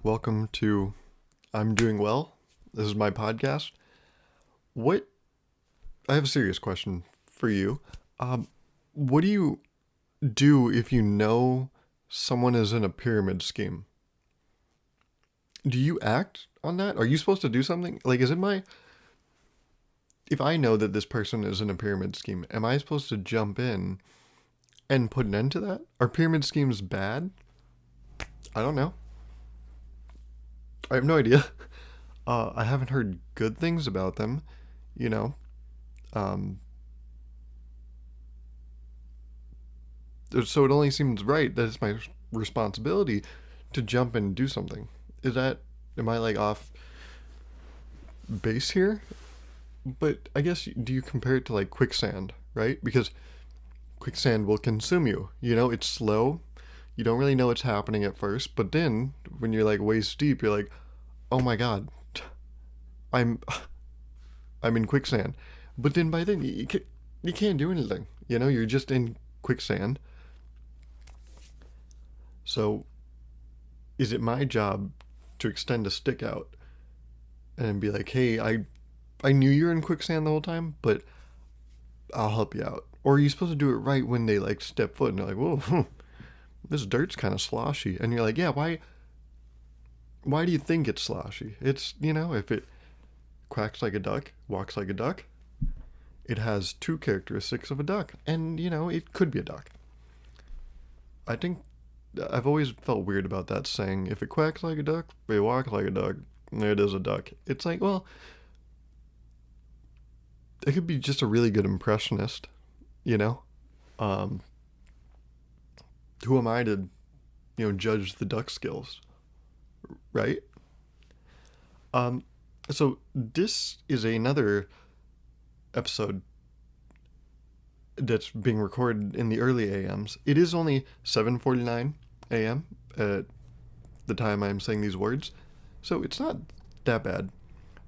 Welcome to I'm Doing Well. This is my podcast. What I have a serious question for you. What do you do if you know someone is in a pyramid scheme? Do you act on that? Are you supposed to do something? Like, if I know that this person is in a pyramid scheme, am I supposed to jump in and put an end to that? Are pyramid schemes bad? I don't know. I have no idea. I haven't heard good things about them, you know. Um, so it only seems right that it's my responsibility to jump in and do something. Am I like off base here? But I guess, do you compare it to like quicksand, right? Because quicksand will consume you. You know, it's slow. You don't really know what's happening at first, but then when you're like waist deep, you're like, oh my God, I'm I'm in quicksand. But then by then you can't do anything. You know, you're just in quicksand. So is it my job to extend a stick out and be like, hey, I knew you were in quicksand the whole time, but I'll help you out. Or are you supposed to do it right when they like step foot and they're like, whoa, this dirt's kind of sloshy. And you're like, yeah, why do you think it's sloshy? It's, if it quacks like a duck, walks like a duck, it has two characteristics of a duck. And, it could be a duck. I think I've always felt weird about that saying, if it quacks like a duck, it walks like a duck, it is a duck. It's like, well, it could be just a really good impressionist, you know? Um, who am I to, judge the duck skills, right? Um, so this is another episode that's being recorded in the early AMs. It is only 7:49 a.m. at the time I'm saying these words, so it's not that bad.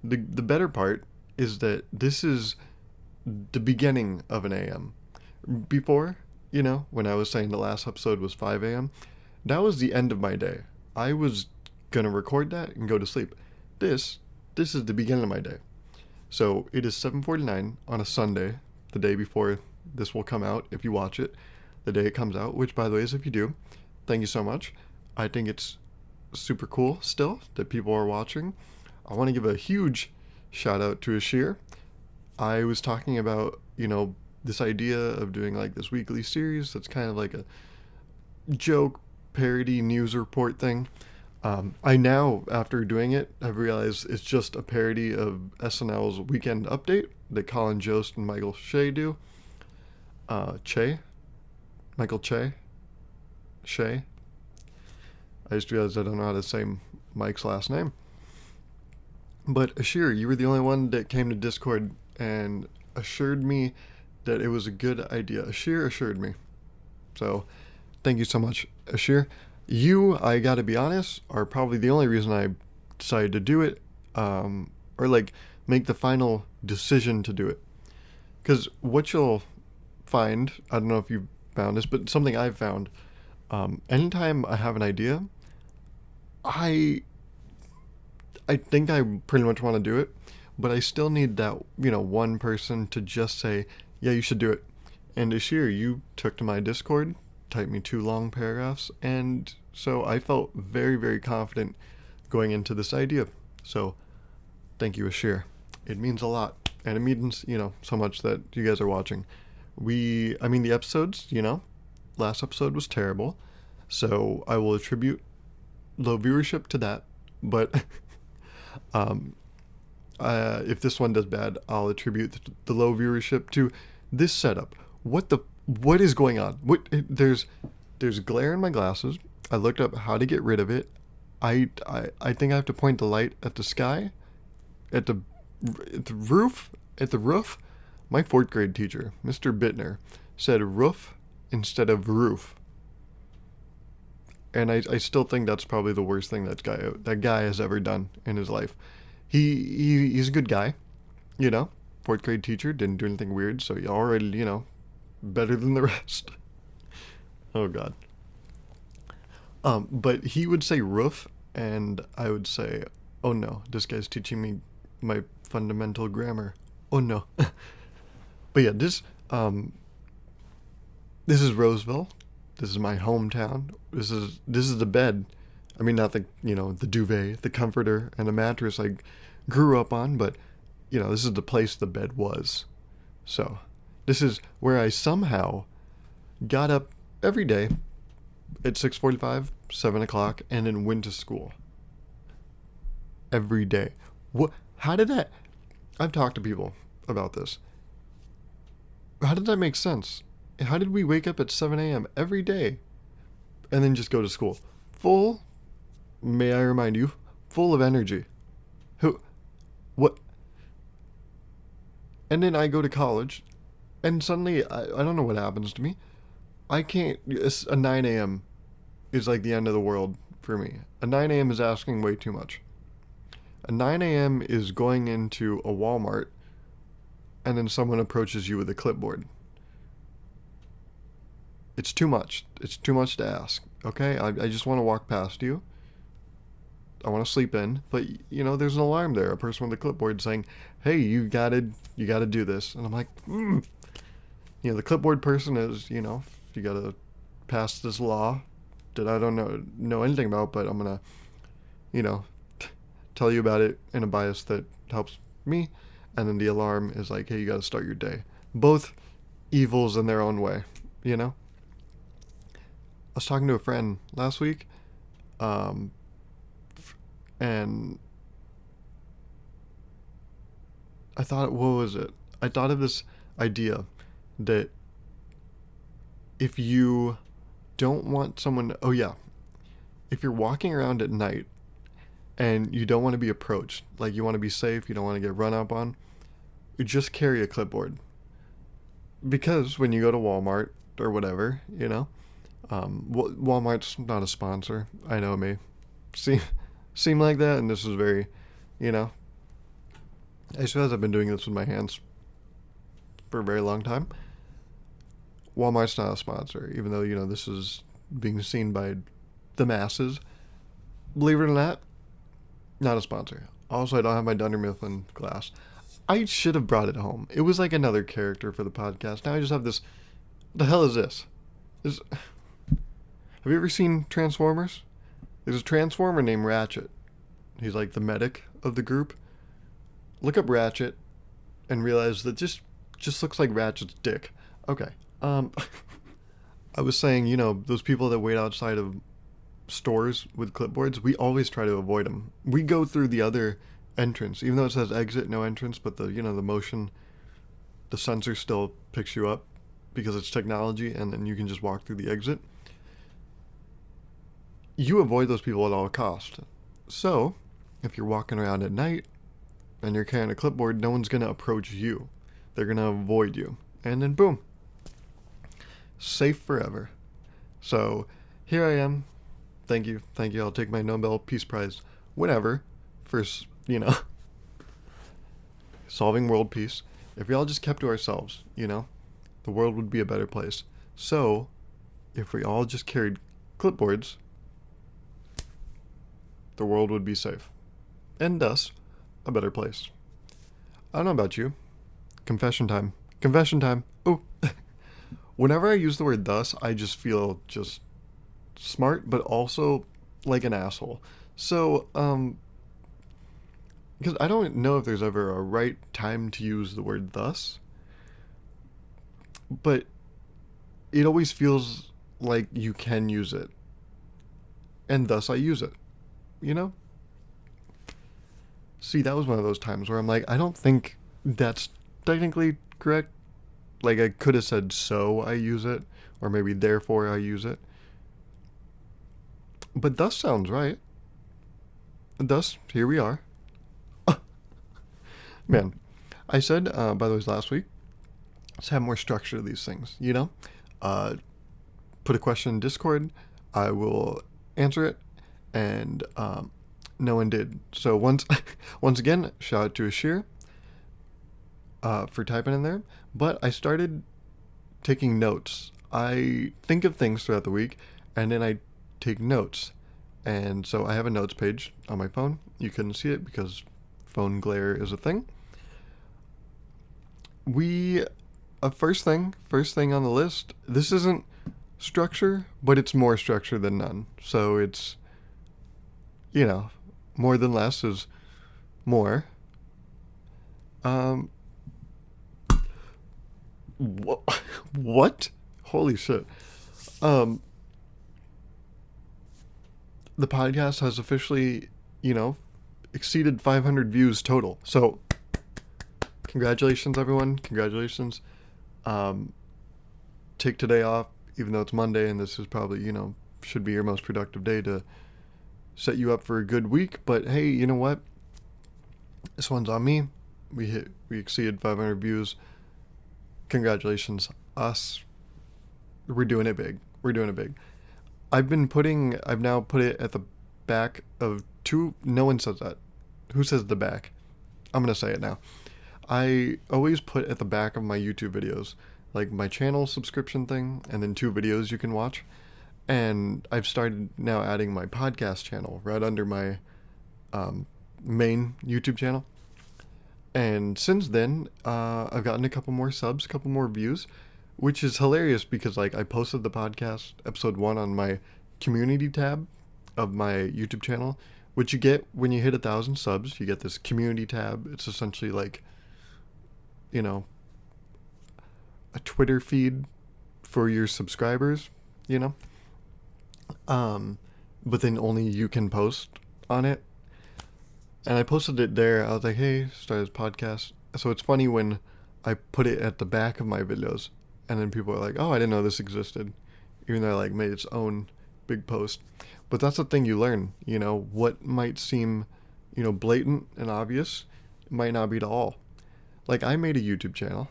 The better part is that this is the beginning of an AM. Before, when I was saying the last episode was 5 a.m., that was the end of my day. I was gonna record that and go to sleep. This is the beginning of my day. So it is 7:49 on a Sunday, the day before this will come out if you watch it, the day it comes out, which by the way is if you do, thank you so much. I think it's super cool still that people are watching. I want to give a huge shout out to Ashir. I was talking about, this idea of doing like this weekly series that's kind of like a joke parody news report thing. I now, after doing it, have realized it's just a parody of SNL's Weekend Update that Colin Jost and Michael Shea do. Michael Shea. I just realized I don't know how to say Mike's last name. But Ashir, you were the only one that came to Discord and assured me that it was a good idea. Ashir assured me. So, thank you so much, Ashir. You, I gotta be honest, are probably the only reason I decided to do it, or like make the final decision to do it. Because what you'll find, I don't know if you've found this, but something I've found, anytime I have an idea, I think I pretty much want to do it, but I still need that, one person to just say, yeah, you should do it. And Ashir, you took to my Discord, typed me 2 long paragraphs, and so I felt very, very confident going into this idea. So thank you, Ashir. It means a lot. And it means, so much that you guys are watching. The episodes, last episode was terrible. So I will attribute low viewership to that. But if this one does bad, I'll attribute the low viewership to this setup. What is going on? There's glare in my glasses. I looked up how to get rid of it. I think I have to point the light at the sky, at the roof. My 4th grade teacher, Mr. Bittner, said roof instead of roof. And I still think that's probably the worst thing that guy has ever done in his life. He's a good guy, 4th grade teacher, didn't do anything weird, so he already, better than the rest. Oh God. But he would say roof and I would say, oh no, this guy's teaching me my fundamental grammar. Oh no. But yeah, this is Roseville. This is my hometown. This is the bed. I mean, not the duvet, the comforter, and the mattress I grew up on, but this is the place the bed was. So, this is where I somehow got up every day at 6:45, 7 o'clock, and then went to school every day. What? How did that? I've talked to people about this. How did that make sense? How did we wake up at 7 a.m. every day and then just go to school? Full, may I remind you, full of energy. Who? What? And then I go to college and suddenly, I don't know what happens to me. I can't, a 9 a.m. is like the end of the world for me. A 9 a.m. is asking way too much. A 9 a.m. is going into a Walmart and then someone approaches you with a clipboard. It's too much. It's too much to ask. Okay? I just want to walk past you. I want to sleep in, but there's an alarm there. A person with a clipboard saying, "Hey, you gotta do this," and I'm like, the clipboard person is, you gotta pass this law that I don't know anything about, but I'm gonna, tell you about it in a bias that helps me, and then the alarm is like, "Hey, you gotta start your day." Both evils in their own way, I was talking to a friend last week, and I thought, what was it? I thought of this idea that if you don't want someone, oh yeah, if you're walking around at night and you don't want to be approached, like you want to be safe, you don't want to get run up on, you just carry a clipboard. Because when you go to Walmart or whatever, Walmart's not a sponsor. I know it may seem like that, and this is very, I suppose I've been doing this with my hands for a very long time. Walmart's not a sponsor, even though, this is being seen by the masses. Believe it or not a sponsor. Also, I don't have my Dunder Mifflin glass. I should have brought it home. It was like another character for the podcast. Now I just have this. What the hell is this? Have you ever seen Transformers? There's a Transformer named Ratchet. He's like the medic of the group. Look up Ratchet and realize that just looks like Ratchet's dick. Okay. I was saying, those people that wait outside of stores with clipboards, we always try to avoid them. We go through the other entrance, even though it says exit, no entrance, but the motion, the sensor still picks you up because it's technology, and then you can just walk through the exit. You avoid those people at all costs. So, if you're walking around at night and you're carrying a clipboard, no one's going to approach you. They're going to avoid you. And then boom. Safe forever. So, here I am. Thank you. I'll take my Nobel Peace Prize whenever for, solving world peace. If we all just kept to ourselves, the world would be a better place. So, if we all just carried clipboards, the world would be safe. And thus, a better place. I don't know about you. Confession time. Oh. Whenever I use the word thus, I just feel just smart, but also like an asshole. So, because I don't know if there's ever a right time to use the word thus, but it always feels like you can use it. And thus I use it. See, that was one of those times where I'm like, I don't think that's technically correct. Like, I could have said so I use it, or maybe therefore I use it. But thus sounds right. And thus, here we are. Man, I said, by the way, last week, let's have more structure to these things, Put a question in Discord, I will answer it, and no one did. So once again, shout out to Ashir for typing in there. But I started taking notes. I think of things throughout the week, and then I take notes. And so I have a notes page on my phone. You couldn't see it because phone glare is a thing. We, first thing on the list, this isn't structure, but it's more structure than none. So it's, you know, more than less is more. Um, what? Holy shit. Um, the podcast has officially, you know, exceeded 500 views total. So, congratulations, everyone. Congratulations. Um, take today off, even though it's Monday, and this is probably, should be your most productive day to set you up for a good week. But hey, you know what? This one's on me. We exceeded 500 views. Congratulations, us. We're doing it big. We're doing it big. I've now put it at the back of two. No one says that. Who says the back? I'm gonna say it now. I always put at the back of my YouTube videos, like my channel subscription thing, and then 2 videos you can watch. And I've started now adding my podcast channel right under my main YouTube channel. And since then, I've gotten a couple more subs, a couple more views, which is hilarious because like I posted the podcast episode 1 on my community tab of my YouTube channel, which you get when you hit 1,000 subs. You get this community tab. It's essentially like, you know, a Twitter feed for your subscribers, you know. But then only you can post on it. And I posted it there. I was like, hey, start this podcast. So it's funny when I put it at the back of my videos, and then people are like, oh, I didn't know this existed, even though I like made its own big post. But that's the thing you learn, what might seem, blatant and obvious might not be to all. Like I made a YouTube channel.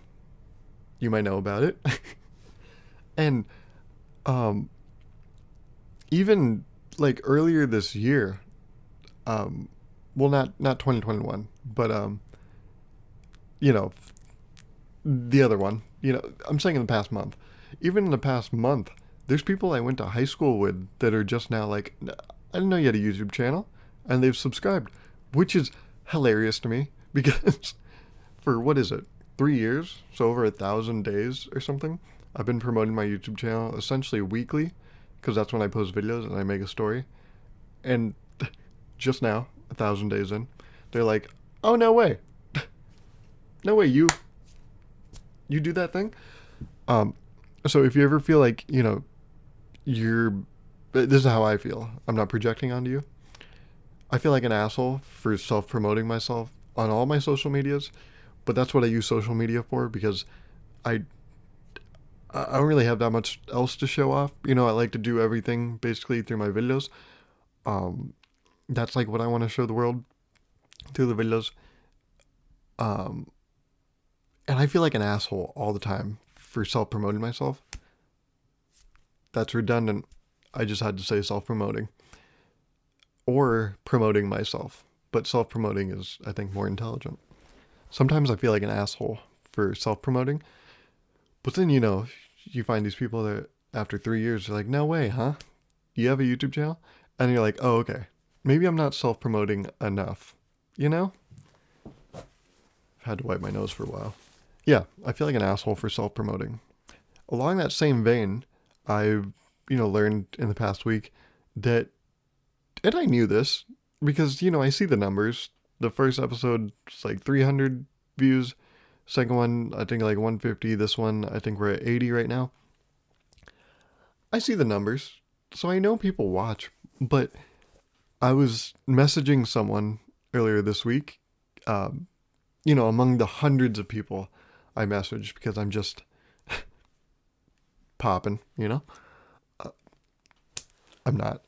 You might know about it. And even like earlier this year, well, not 2021, but the other one. I'm saying in the past month. Even in the past month, there's people I went to high school with that are just now like, I didn't know you had a YouTube channel, and they've subscribed, which is hilarious to me because for what is it, 3 years, so over 1,000 days or something, I've been promoting my YouTube channel essentially weekly, because that's when I post videos and I make a story, and just now, 1,000 days in, they're like, oh, no way. No way, you do that thing? So if you ever feel like, this is how I feel. I'm not projecting onto you. I feel like an asshole for self-promoting myself on all my social medias, but that's what I use social media for because I don't really have that much else to show off. I like to do everything basically through my videos. That's like what I want to show the world through the videos. And I feel like an asshole all the time for self-promoting myself. That's redundant. I just had to say self-promoting. Or promoting myself. But self-promoting is, I think, more intelligent. Sometimes I feel like an asshole for self-promoting. But then, you find these people that after 3 years, they're like, no way, huh? You have a YouTube channel? And you're like, oh, okay. Maybe I'm not self-promoting enough. I've had to wipe my nose for a while. Yeah, I feel like an asshole for self-promoting. Along that same vein, I've, learned in the past week that, and I knew this, because, I see the numbers. The first episode is like 300 views. Second one, I think like 150. This one, I think we're at 80 right now. I see the numbers, so I know people watch, but I was messaging someone earlier this week, among the hundreds of people I messaged because I'm just popping, I'm not.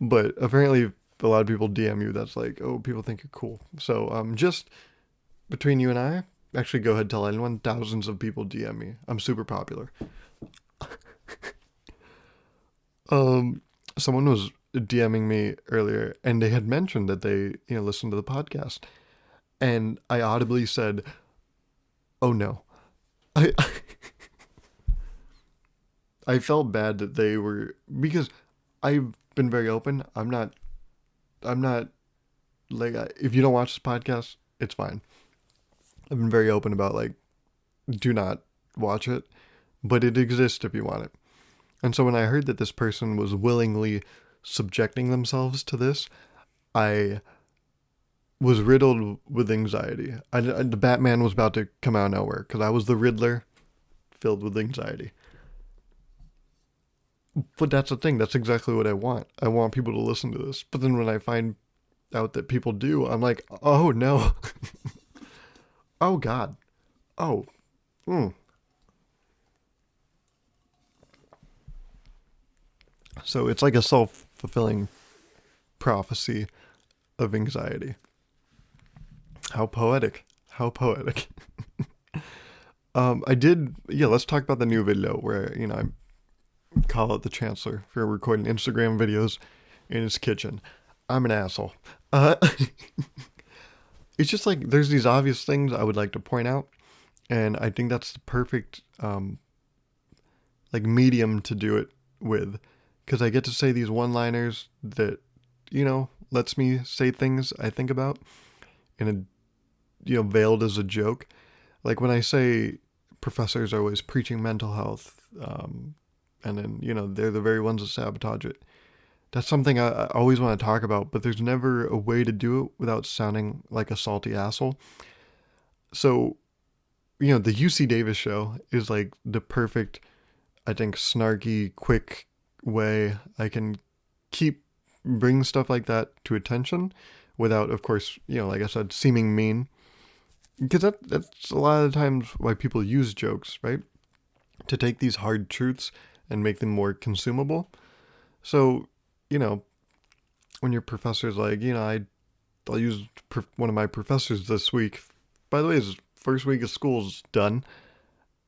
But apparently a lot of people DM you that's like, oh, people think you're cool. So just between you and I, actually go ahead and tell anyone, thousands of people DM me. I'm super popular. Someone was DMing me earlier and they had mentioned that they, listened to the podcast. And I audibly said, oh no. I I felt bad that they were, because been very open. I'm not like, if you don't watch this podcast, it's fine. I've been very open about like, do not watch it, but it exists if you want it. And so when I heard that this person was willingly subjecting themselves to this, I was riddled with anxiety. The Batman was about to come out of nowhere because I was the Riddler, filled with anxiety. But that's the thing. That's exactly what I want. I want people to listen to this. But then when I find out that people do, I'm like, oh no. Oh God. Oh. Mm. So it's like a self-fulfilling prophecy of anxiety. How poetic. How poetic. Let's talk about the new video where, I call out the Chancellor for recording Instagram videos in his kitchen. I'm an asshole. It's just like, there's these obvious things I would like to point out, and I think that's the perfect, medium to do it with, because I get to say these one-liners that, lets me say things I think about in a, veiled as a joke. Like when I say professors are always preaching mental health, and then, they're the very ones that sabotage it. That's something I always want to talk about, but there's never a way to do it without sounding like a salty asshole. So, the UC Davis show is like the perfect, I think, snarky, quick way I can bring stuff like that to attention without, of course, like I said, seeming mean. Because that's a lot of the times why people use jokes, right? To take these hard truths and make them more consumable. So, when your professor's like, I'll use one of my professors this week. By the way, his first week of school's done.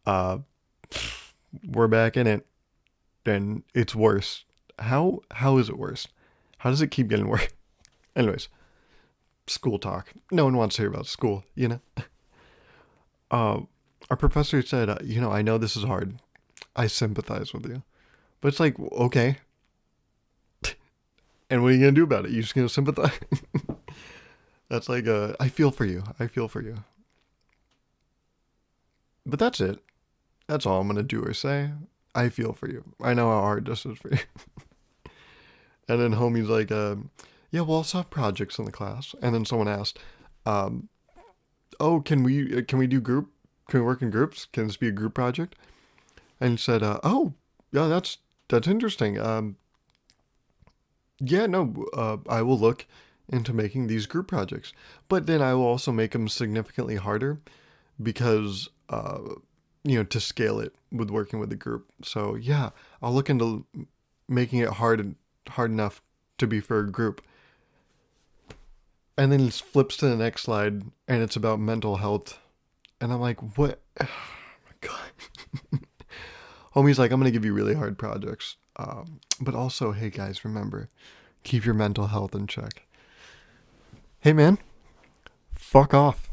We're back in it, and it's worse. How is it worse? How does it keep getting worse? Anyways, school talk. No one wants to hear about school, Our professor said, I know this is hard. I sympathize with you. But it's like, okay. And what are you going to do about it? You just going to sympathize? That's like, I feel for you. I feel for you. But that's it. That's all I'm going to do or say. I feel for you. I know how hard this is for you. And then homie's like, yeah, we'll also have projects in the class. And then someone asked, oh, can we can we work in groups? Can this be a group project? And he said, oh, yeah, that's interesting. Yeah, no, I will look into making these group projects. But then I will also make them significantly harder because, to scale it with working with the group. So yeah, I'll look into making it hard enough to be for a group. And then it flips to the next slide and it's about mental health. And I'm like, what? Oh my God. Homie's like, I'm going to give you really hard projects. But also, hey guys, remember, keep your mental health in check. Hey man, fuck off.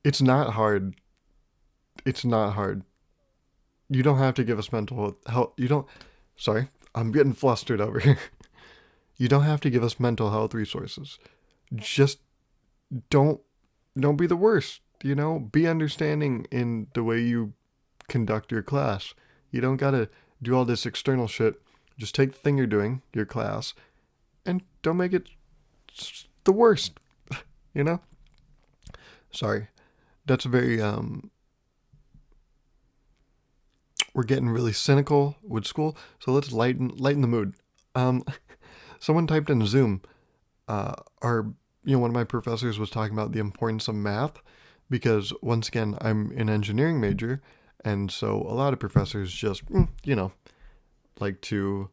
It's not hard. It's not hard. You don't have to give us mental health. Sorry, I'm getting flustered over here. You don't have to give us mental health resources. Just don't be the worst. Be understanding in the way you conduct your class. You don't gotta do all this external shit. Just take the thing you're doing, your class, and don't make it the worst. Sorry. That's very, we're getting really cynical with school, so let's lighten the mood. Someone typed in Zoom, one of my professors was talking about the importance of math because, once again, I'm an engineering major, and so a lot of professors just, like to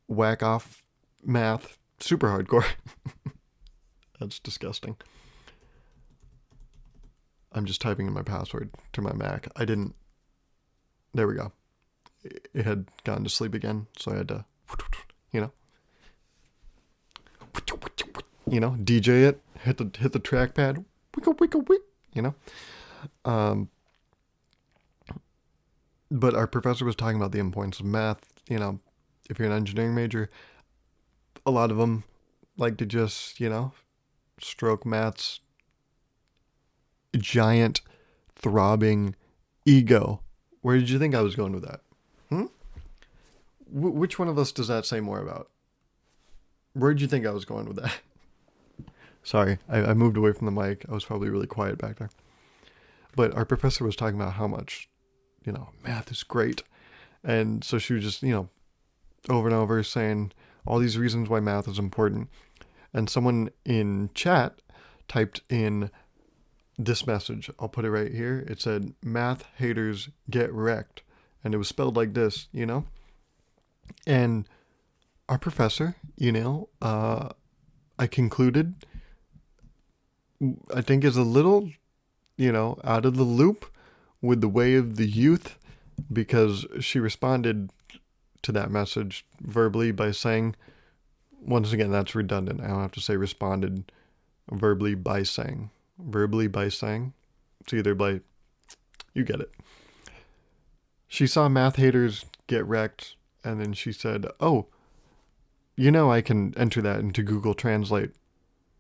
whack off math super hardcore. That's disgusting. I'm just typing in my password to my Mac. There we go. It had gone to sleep again, so I had to, DJ it, hit the trackpad, wicka wicka wick, you know? Um, but our professor was talking about the importance of math. If you're an engineering major, a lot of them like to just, stroke math's giant, throbbing ego. Where did you think I was going with that? Hmm? Which one of us does that say more about? Where did you think I was going with that? Sorry, I moved away from the mic. I was probably really quiet back there. But our professor was talking about how much, math is great. And so she was just, over and over saying all these reasons why math is important. And someone in chat typed in this message. I'll put it right here. It said, "Math haters get wrecked." And it was spelled like this, And our professor, I concluded, I think is a little, out of the loop with the way of the youth, because she responded to that message verbally by saying, once again, that's redundant. I don't have to say responded verbally by saying. Verbally by saying. It's either by, you get it. She saw math haters get wrecked, and then she said, "Oh, I can enter that into Google Translate.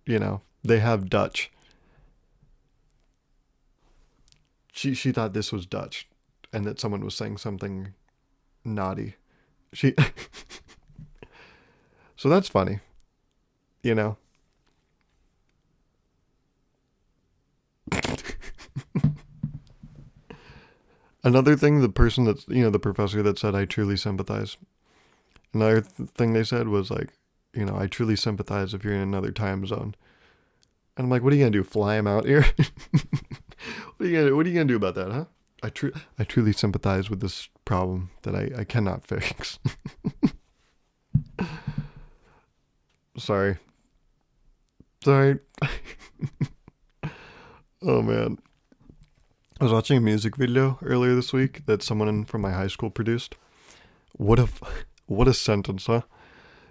They have Dutch." She thought this was Dutch, and that someone was saying something naughty. She So that's funny. You know. Another thing, the person that's, the professor that said, "I truly sympathize." Another thing they said was like, "I truly sympathize if you're in another time zone." And I'm like, what are you going to do? Fly him out here? What are you gonna do about that, huh? I truly sympathize with this problem that I cannot fix. Sorry. Sorry. Oh man. I was watching a music video earlier this week that someone from my high school produced. What a what a sentence, huh?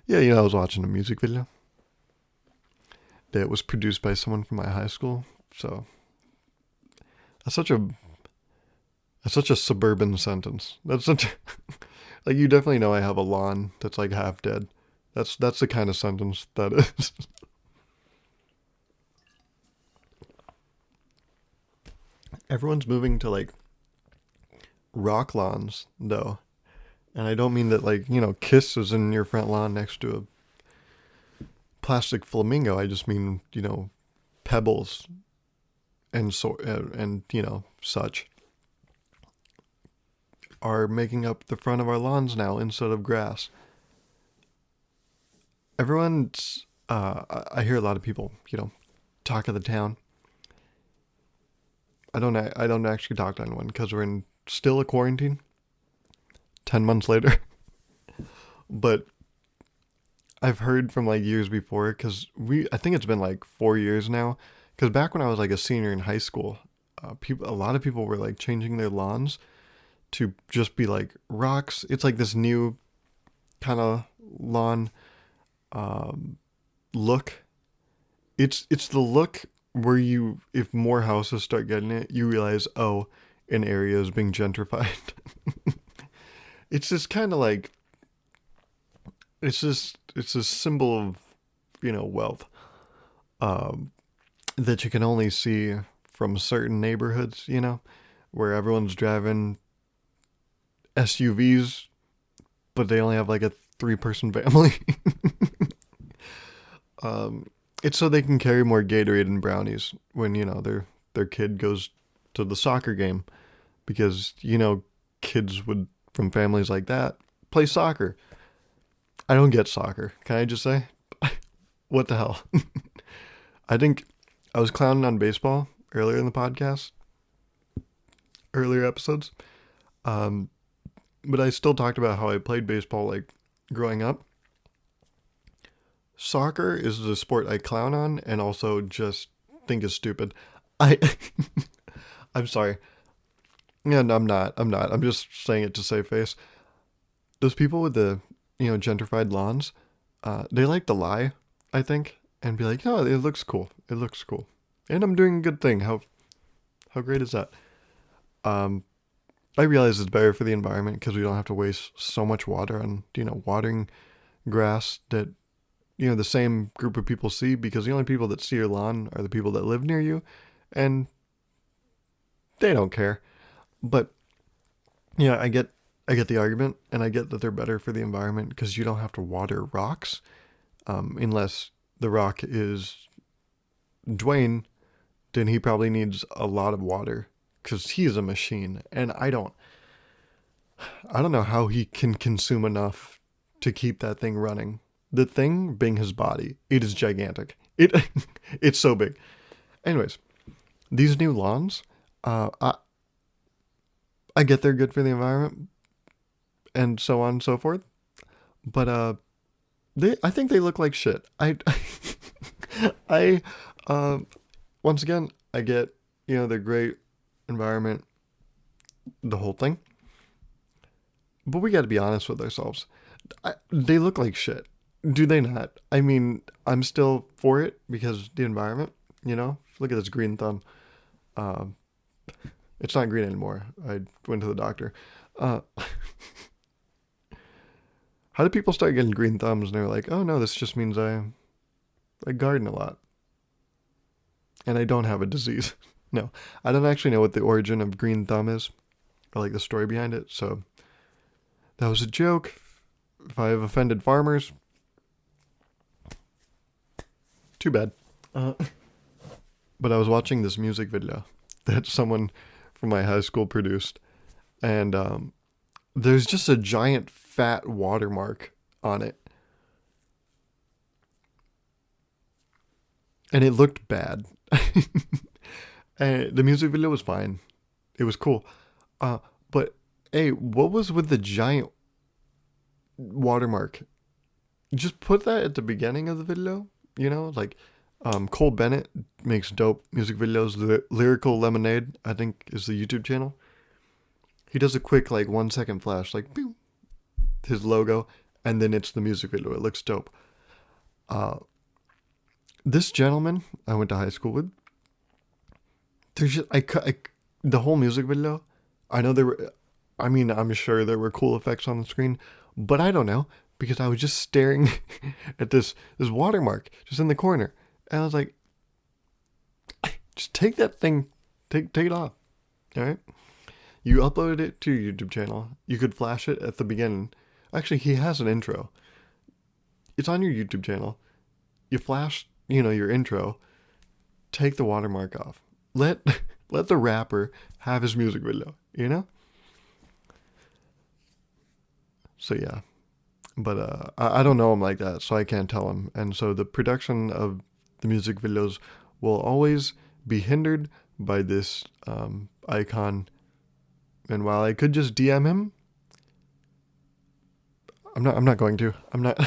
Yeah, I was watching a music video that was produced by someone from my high school. So that's such a suburban sentence. That's such a, like, you definitely know I have a lawn that's like half dead. That's the kind of sentence that is. Everyone's moving to like rock lawns though. And I don't mean that, like, Kiss is in your front lawn next to a plastic flamingo. I just mean, pebbles and such are making up the front of our lawns now instead of grass. Everyone's I hear a lot of people, talk of the town. I don't actually talk to anyone because we're in still a quarantine 10 months later. But I've heard from like years before, because I think it's been like 4 years now, because back when I was like a senior in high school, a lot of people were like changing their lawns to just be like rocks. It's like this new kind of lawn look. It's the look where if more houses start getting it, you realize, oh, an area is being gentrified. It's just kind of like, it's a symbol of, wealth, um, that you can only see from certain neighborhoods, where everyone's driving SUVs, but they only have like a 3-person family. It's so they can carry more Gatorade and brownies when, their kid goes to the soccer game, because, kids would from families like that play soccer. I don't get soccer. Can I just say? What the hell? I think I was clowning on baseball earlier in the podcast, earlier episodes. Um, but I still talked about how I played baseball like growing up. Soccer is the sport I clown on and also just think is stupid. I I'm sorry. Yeah, no, I'm not. I'm just saying it to save face. Those people with the, gentrified lawns, they like to lie, I think, and be like, "Oh, it looks cool. It looks cool." And I'm doing a good thing. How How great is that? Um, I realize it's better for the environment because we don't have to waste so much water on, watering grass that, the same group of people see, because the only people that see your lawn are the people that live near you, and they don't care. But yeah, I get the argument, and I get that they're better for the environment because you don't have to water rocks, unless the rock is Dwayne. Then he probably needs a lot of water because he's a machine, and I don't know how he can consume enough to keep that thing running. The thing being his body, it is gigantic. It's so big. Anyways, these new lawns, uh, I I get they're good for the environment and so on and so forth, but I think they look like shit. I once again I get they're great environment, the whole thing, but we got to be honest with ourselves. They look like shit. Do they not? I mean, I'm still for it because the environment, Look at this green thumb. Um, it's not green anymore. I went to the doctor. Uh, how did people start getting green thumbs and they're like, oh no, this just means I garden a lot and I don't have a disease? No, I don't actually know what the origin of green thumb is or like the story behind it. So that was a joke. If I have offended farmers, too bad. Uh, but I was watching this music video that someone from my high school produced, and there's just a giant fat watermark on it, and it looked bad. And the music video was fine; it was cool. Uh, but hey, what was with the giant watermark? Just put that at the beginning of the video. Like Cole Bennett makes dope music videos. Lyrical Lemonade, I think, is the YouTube channel. He does a quick like 1 second flash, like boom, his logo, and then it's the music video. It looks dope. Uh, this gentleman I went to high school with, there's just the whole music video. I know there were, I mean, I'm sure there were cool effects on the screen, but I don't know because I was just staring at this watermark just in the corner, and I was like, just take that thing, take it off. All right. You uploaded it to your YouTube channel. You could flash it at the beginning. Actually, he has an intro. It's on your YouTube channel. You flash, your intro. Take the watermark off. Let let the rapper have his music video. So yeah, but I don't know him like that, so I can't tell him. And so the production of the music videos will always be hindered by this icon. And while I could just DM him, I'm not going to. I'm not.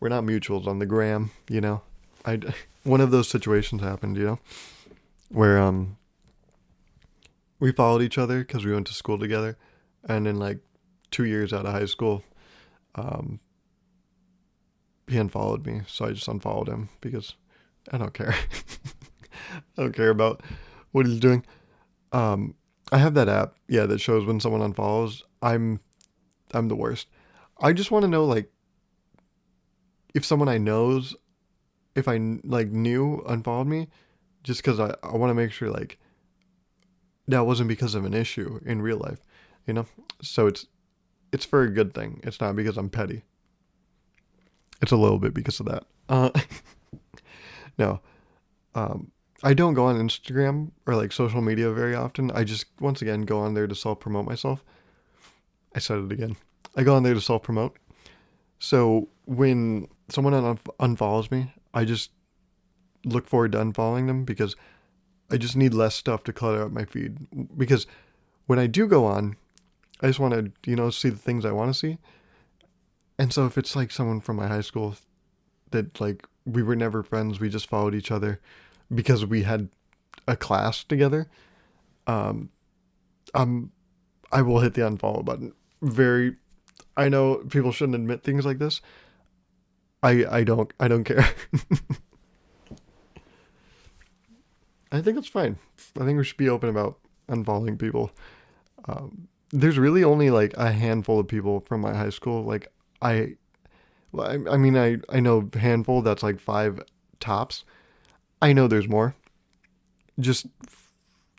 We're not mutuals on the gram. I one of those situations happened, where we followed each other because we went to school together, and then like 2 years out of high school, um, he unfollowed me, so I just unfollowed him because I don't care. I don't care about what he's doing. Um, I have that app, yeah, that shows when someone unfollows. I'm the worst. I just want to know like if someone I knows, if I like knew unfollowed me, just because I want to make sure like that wasn't because of an issue in real life, you know. So it's for a good thing. It's not because I'm petty. It's a little bit because of that. No, I don't go on Instagram or like social media very often. I just once again go on there to self promote myself. I said it again. I go on there to self promote. So when someone unfollows me, I just look forward to unfollowing them because I just need less stuff to clutter up my feed. Because when I do go on, I just want to, see the things I want to see. And so if it's like someone from my high school that like we were never friends, we just followed each other because we had a class together, um, um, I will hit the unfollow button. I know people shouldn't admit things like this. I don't care. I think that's fine. I think we should be open about unfollowing people. There's really only like a handful of people from my high school. Like I, well, I mean, I know handful. That's like five tops. I know there's more. Just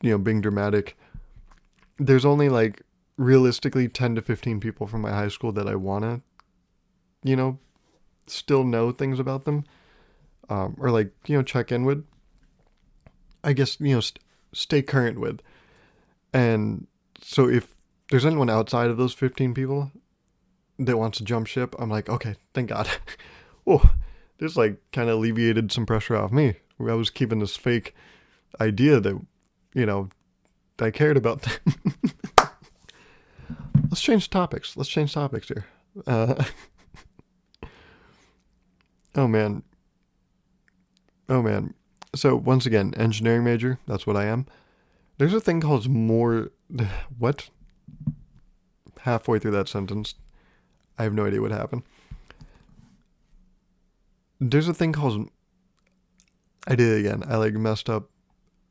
being dramatic. There's only like realistically 10 to 15 people from my high school that I wanna, you know, still know things about them, or like check in with. I guess stay current with. And so if there's anyone outside of those 15 people that wants to jump ship, I'm like, okay, thank God. Oh, this like kind of alleviated some pressure off me. I was keeping this fake idea that, you know, I cared about them. Let's change topics. Let's change topics here. Uh, oh man. Oh man. So once again, engineering major. That's what I am. There's a thing called more. What? Halfway through that sentence, I have no idea what happened. There's a thing called. I did it again. I like messed up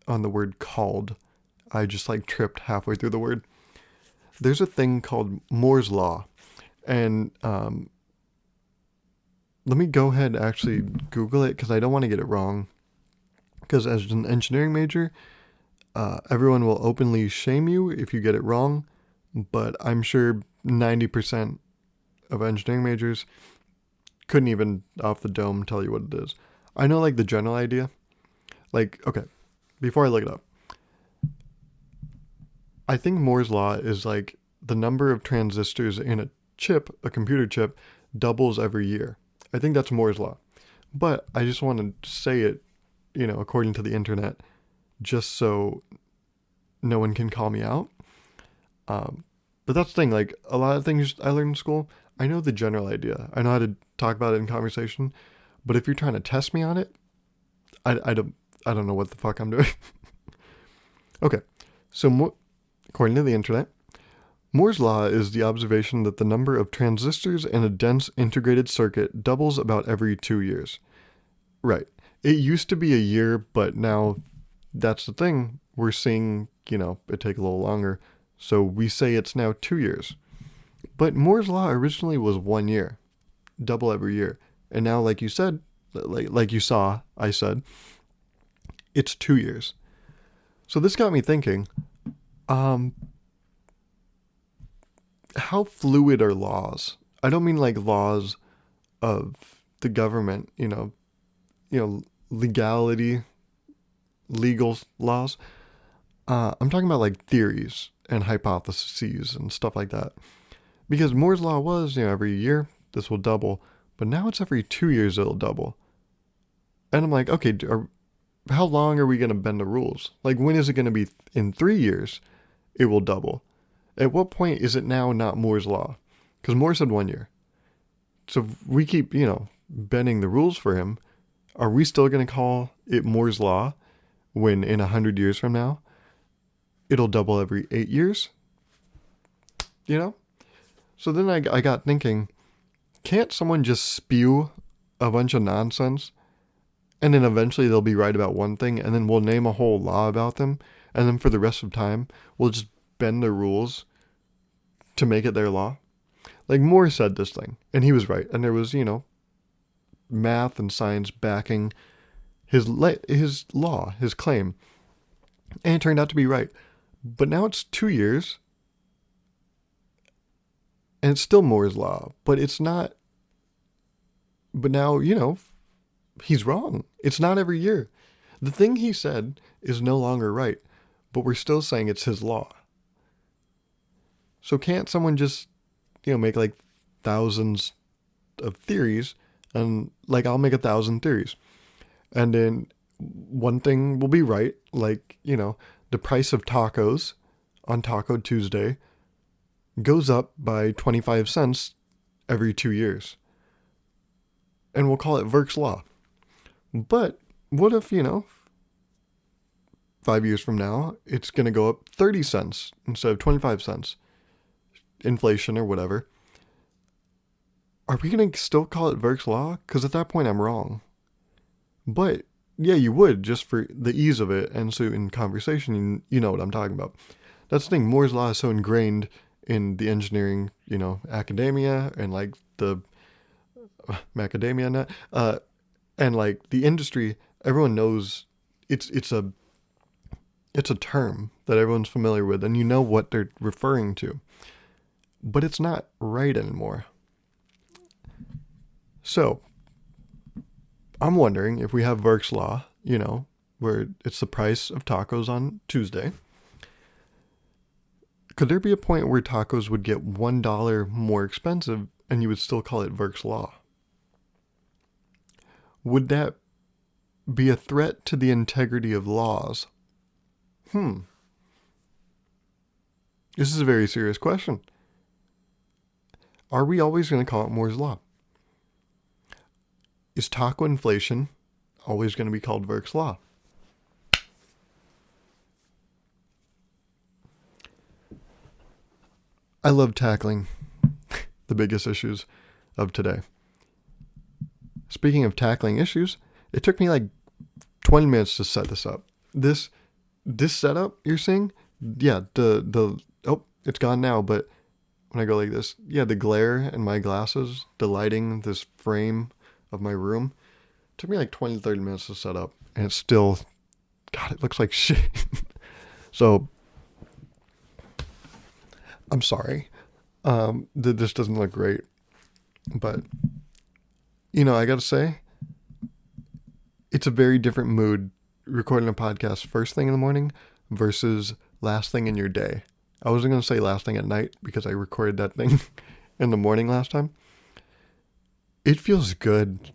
on the word called. I just like tripped halfway through the word. There's a thing called Moore's Law. And let me go ahead and actually Google it because I don't want to get it wrong. Because as an engineering major, everyone will openly shame you if you get it wrong. But I'm sure 90% of engineering majors couldn't even off the dome tell you what it is. I know like the general idea. Like, okay, before I look it up, I think Moore's Law is like the number of transistors in a chip, a computer chip, doubles every year. I think that's Moore's Law. But I just want to say it, according to the internet, just so no one can call me out. But that's the thing, like a lot of things I learned in school, I know the general idea. I know how to talk about it in conversation. But if you're trying to test me on it, I don't know what the fuck I'm doing. Okay, so according to the internet, Moore's Law is the observation that the number of transistors in a dense integrated circuit doubles about every 2 years. Right. It used to be a year, but now that's the thing. We're seeing, it take a little longer. So we say it's now 2 years. But Moore's Law originally was 1 year, double every year. And now, like you said, like you saw, I said, it's 2 years. So this got me thinking, how fluid are laws? I don't mean like laws of the government, legality, legal laws. I'm talking about like theories and hypotheses and stuff like that. Because Moore's Law was, every year this will double, but now it's every 2 years it'll double. And I'm like, okay, how long are we going to bend the rules? Like, when is it going to be in 3 years it will double? At what point is it now not Moore's Law? Because Moore said 1 year. So if we keep, bending the rules for him, are we still going to call it Moore's Law when in 100 years from now, it'll double every 8 years? So then I got thinking, can't someone just spew a bunch of nonsense and then eventually they'll be right about one thing and then we'll name a whole law about them and then for the rest of time, we'll just bend the rules to make it their law? Like Moore said this thing and he was right. And there was, math and science backing his law, his claim. And it turned out to be right. But now it's 2 years and it's still Moore's Law, but it's not. But now, he's wrong. It's not every year. The thing he said is no longer right, but we're still saying it's his law. So can't someone just, make like thousands of theories and like I'll make 1,000 theories. And then one thing will be right, like, the price of tacos on Taco Tuesday goes up by 25 cents every 2 years. And we'll call it Virk's Law. But what if, 5 years from now, it's going to go up 30 cents instead of 25 cents? Inflation or whatever. Are we going to still call it Virk's Law? Because at that point, I'm wrong. But Yeah, you would, just for the ease of it. And so in conversation, you know what I'm talking about. That's the thing. Moore's law is so ingrained in the engineering, academia and like the macadamia nut, and like the industry. Everyone knows it's it's a term that everyone's familiar with, and you know what they're referring to. But it's not right anymore. So I'm wondering if we have Virk's law, where it's the price of tacos on Tuesday. Could there be a point where tacos would get $1 more expensive and you would still call it Virk's law? Would that be a threat to the integrity of laws? Hmm. This is a very serious question. Are we always going to call it Moore's law? Is taco inflation always going to be called Virk's law? I love tackling the biggest issues of today. Speaking of tackling issues, it took me like 20 minutes to set this up. This setup you're seeing, yeah, the oh, it's gone now, but when I go like this, yeah, the glare in my glasses, the lighting, this frame of my room, took me like 20, 30 minutes to set up, and it's still, God, it looks like shit. So, I'm sorry. This doesn't look great, but, I gotta say, it's a very different mood recording a podcast first thing in the morning versus last thing in your day. I wasn't going to say last thing at night because I recorded that thing in the morning last time. It feels good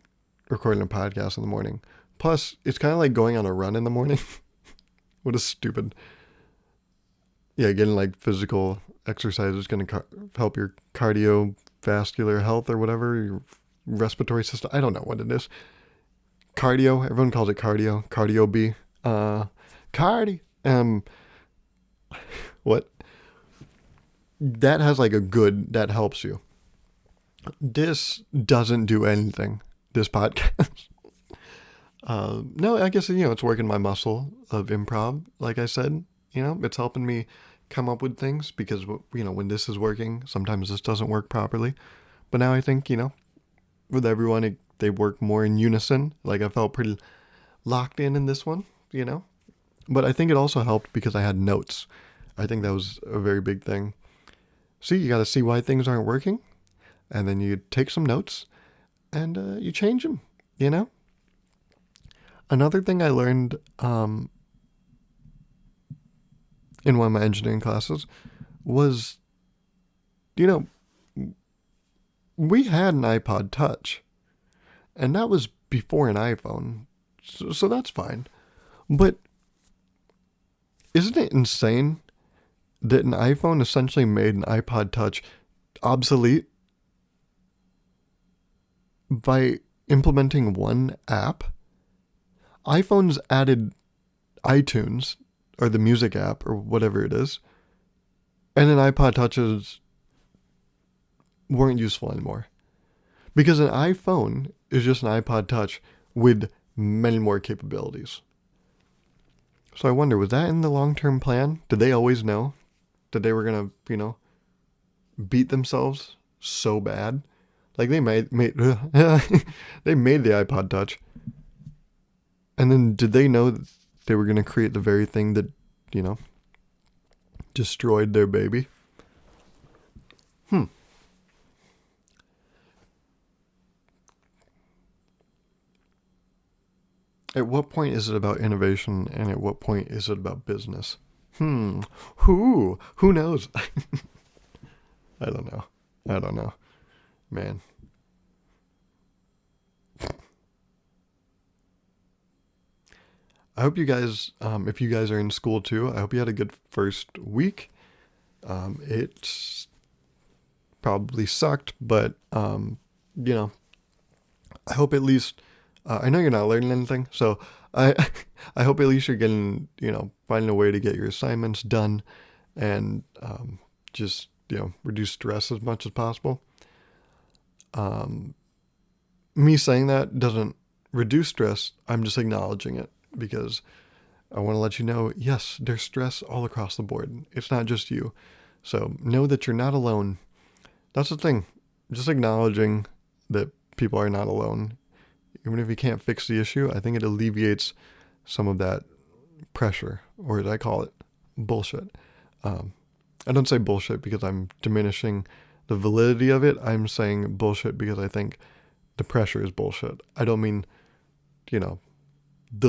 recording a podcast in the morning. Plus, it's kind of like going on a run in the morning. What a stupid. Yeah, getting like physical exercise is going to help your cardiovascular health or whatever, your respiratory system. I don't know what it is. Cardio. Everyone calls it cardio. Cardio B. Cardi. What? That has like a good that helps you. This doesn't do anything. This podcast. No, I guess it's working my muscle of improv. Like I said, it's helping me come up with things because when this is working, sometimes this doesn't work properly. But now I think with everyone, they work more in unison. Like I felt pretty locked in this one, But I think it also helped because I had notes. I think that was a very big thing. See, you got to see why things aren't working, and then you take some notes and you change them. Another thing I learned in one of my engineering classes was, we had an iPod Touch, and that was before an iPhone, so that's fine. But isn't it insane that an iPhone essentially made an iPod Touch obsolete by implementing one app? iPhones added iTunes, or the music app, or whatever it is, and then iPod Touches weren't useful anymore. Because an iPhone is just an iPod Touch with many more capabilities. So I wonder, was that in the long-term plan? Did they always know that they were going to, beat themselves so bad? Like they made they made the iPod Touch. And then did they know that they were going to create the very thing that, destroyed their baby? At what point is it about innovation and at what point is it about business? Who knows? I don't know. Man. I hope you guys, if you guys are in school too, I hope you had a good first week. It's probably sucked, but, I hope at least, I know you're not learning anything, so I, I hope at least you're getting, finding a way to get your assignments done and, just, reduce stress as much as possible. Me saying that doesn't reduce stress, I'm just acknowledging it because I want to let you know, yes, there's stress all across the board. It's not just you. So know that you're not alone. That's the thing. Just acknowledging that people are not alone. Even if you can't fix the issue, I think it alleviates some of that pressure, or as I call it, bullshit. I don't say bullshit because I'm diminishing the validity of it. I'm saying bullshit because I think the pressure is bullshit. I don't mean, the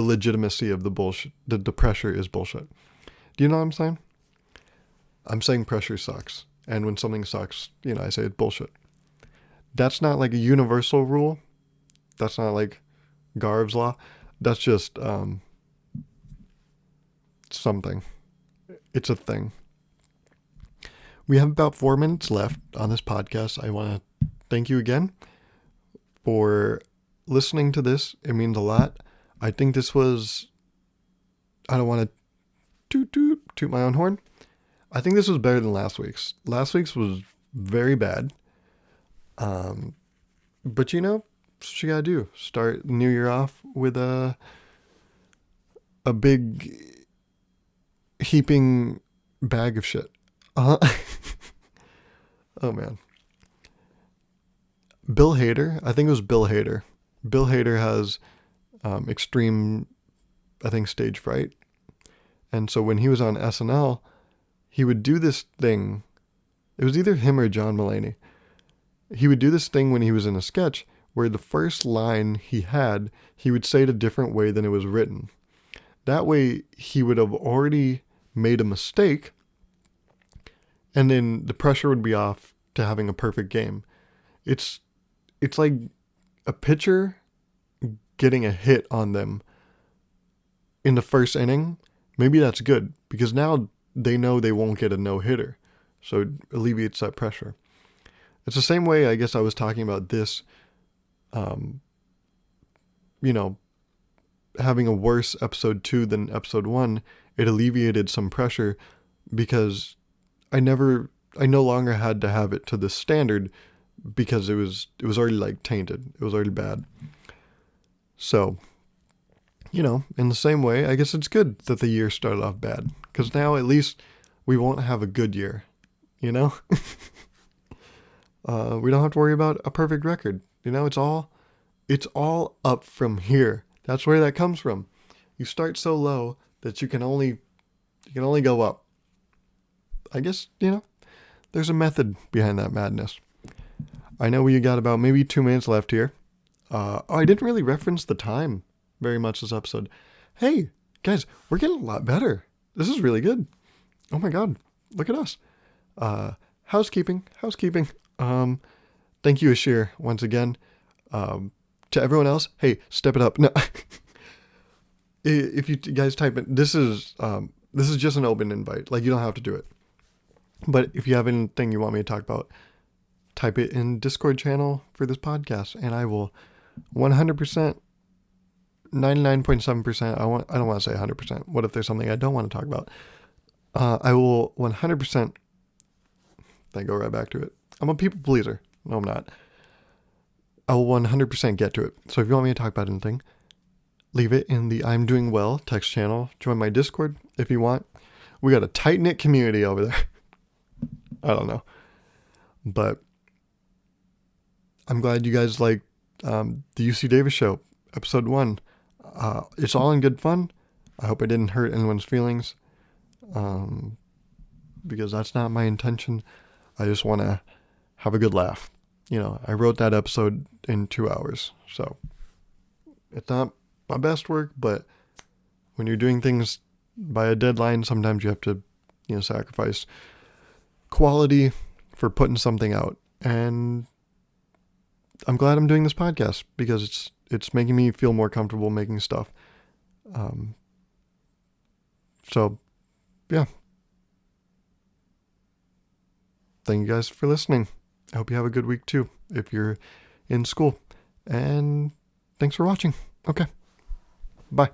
legitimacy of the bullshit. The pressure is bullshit. Do you know what I'm saying? I'm saying pressure sucks. And when something sucks, I say it's bullshit. That's not like a universal rule. That's not like Gauruv's law. That's just something. It's a thing. We have about 4 minutes left on this podcast. I want to thank you again for listening to this. It means a lot. I think this was, I don't want to toot my own horn. I think this was better than last week's. Last week's was very bad. But what you gotta do. Start the new year off with a big heaping bag of shit. Oh man. Bill Hader, I think it was Bill Hader. Bill Hader has extreme, I think, stage fright. And so when he was on SNL, he would do this thing. It was either him or John Mulaney. He would do this thing when he was in a sketch where the first line he would say it a different way than it was written. That way he would have already made a mistake, and then the pressure would be off to having a perfect game. It's like a pitcher getting a hit on them in the first inning. Maybe that's good because now they know they won't get a no-hitter. So it alleviates that pressure. It's the same way I guess I was talking about this, having a worse episode 2 than episode 1. It alleviated some pressure because I no longer had to have it to this standard because it was already like tainted. It was already bad. So, in the same way, I guess it's good that the year started off bad because now at least we won't have a good year, We don't have to worry about a perfect record. It's all up from here. That's where that comes from. You start so low that you can only go up. I guess, there's a method behind that madness. I know we got about maybe 2 minutes left here. I didn't really reference the time very much this episode. Hey, guys, we're getting a lot better. This is really good. Oh my God, look at us. Housekeeping. Thank you, Ashir, once again. To everyone else, hey, step it up. No, if you guys type it, this is just an open invite. Like, you don't have to do it. But if you have anything you want me to talk about, type it in Discord channel for this podcast, and I will 100%, 99.7%. I don't want to say 100%. What if there's something I don't want to talk about? I will 100%. Then go right back to it. I'm a people pleaser. No, I'm not. I will 100% get to it. So if you want me to talk about anything, leave it in the I'm Doing Well text channel. Join my Discord if you want. We got a tight-knit community over there. I don't know. But I'm glad you guys liked the UC Davis Show, episode 1. It's all in good fun. I hope I didn't hurt anyone's feelings. Because that's not my intention. I just want to have a good laugh. I wrote that episode in 2 hours. So it's not my best work, but when you're doing things by a deadline, sometimes you have to, sacrifice quality for putting something out. And I'm glad I'm doing this podcast because it's making me feel more comfortable making stuff. So yeah. Thank you guys for listening. I hope you have a good week too, if you're in school. And thanks for watching. Okay. Bye.